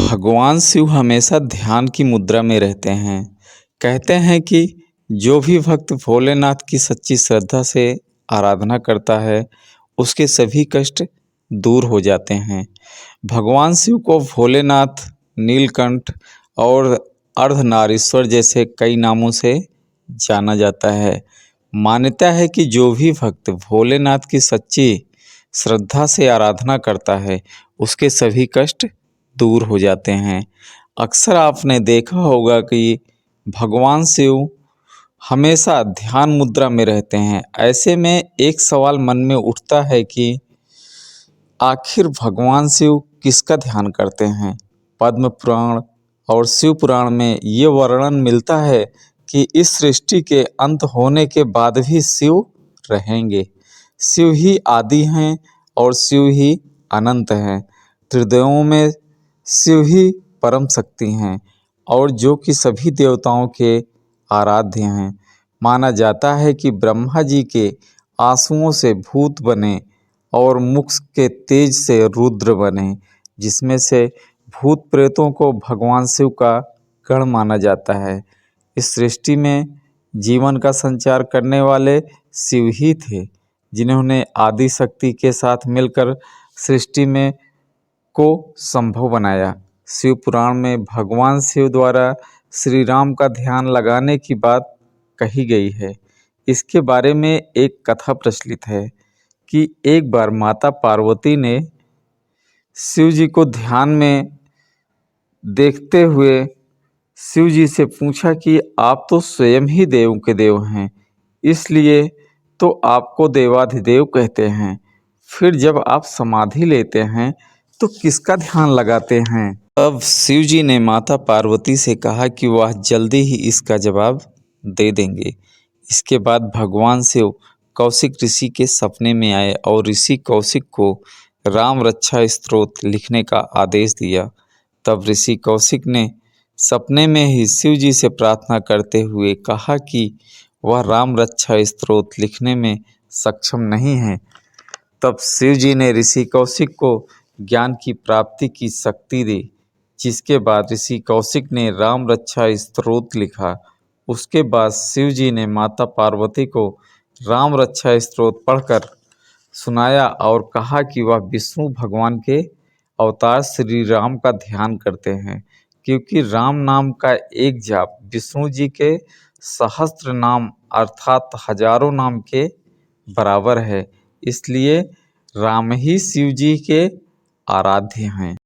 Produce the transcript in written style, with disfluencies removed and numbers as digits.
भगवान शिव हमेशा ध्यान की मुद्रा में रहते हैं। कहते हैं कि जो भी भक्त भोलेनाथ की सच्ची श्रद्धा से आराधना करता है, उसके सभी कष्ट दूर हो जाते हैं। भगवान शिव को भोलेनाथ, नीलकंठ और अर्धनारीश्वर जैसे कई नामों से जाना जाता है। मान्यता है कि जो भी भक्त भोलेनाथ की सच्ची श्रद्धा से आराधना करता है, उसके सभी कष्ट दूर हो जाते हैं। अक्सर आपने देखा होगा कि भगवान शिव हमेशा ध्यान मुद्रा में रहते हैं। ऐसे में एक सवाल मन में उठता है कि आखिर भगवान शिव किसका ध्यान करते हैं? पद्म पुराण और शिव पुराण में ये वर्णन मिलता है कि इस सृष्टि के अंत होने के बाद भी शिव रहेंगे। शिव ही आदि हैं और शिव ही अनंत हैं। त्रिदेवों में शिव ही परम शक्ति हैं और जो कि सभी देवताओं के आराध्य हैं। माना जाता है कि ब्रह्मा जी के आंसुओं से भूत बने और मुख के तेज से रुद्र बने, जिसमें से भूत प्रेतों को भगवान शिव का गण माना जाता है। इस सृष्टि में जीवन का संचार करने वाले शिव ही थे, जिन्होंने आदि शक्ति के साथ मिलकर सृष्टि में को संभव बनाया। शिव पुराण में भगवान शिव द्वारा श्री राम का ध्यान लगाने की बात कही गई है। इसके बारे में एक कथा प्रचलित है कि एक बार माता पार्वती ने शिव जी को ध्यान में देखते हुए शिव जी से पूछा कि आप तो स्वयं ही देव के देव हैं, इसलिए तो आपको देवाधिदेव कहते हैं। फिर जब आप समाधि लेते हैं तो किसका ध्यान लगाते हैं? तब शिव जी ने माता पार्वती से कहा कि वह जल्दी ही इसका जवाब दे देंगे। इसके बाद भगवान शिव कौशिक ऋषि के सपने में आए और ऋषि कौशिक को राम रक्षा स्तोत्र लिखने का आदेश दिया। तब ऋषि कौशिक ने सपने में ही शिव जी से प्रार्थना करते हुए कहा कि वह राम रक्षा स्तोत्र लिखने में सक्षम नहीं है। तब शिव जी ने ऋषि कौशिक को ज्ञान की प्राप्ति की शक्ति दी, जिसके बाद ऋषि कौशिक ने राम रक्षा स्तोत्र लिखा। उसके बाद शिव जी ने माता पार्वती को राम रक्षा स्तोत्र पढ़कर सुनाया और कहा कि वह विष्णु भगवान के अवतार श्री राम का ध्यान करते हैं, क्योंकि राम नाम का एक जाप विष्णु जी के सहस्त्र नाम अर्थात हजारों नाम के बराबर है। इसलिए राम ही शिव जी के आराध्य हैं।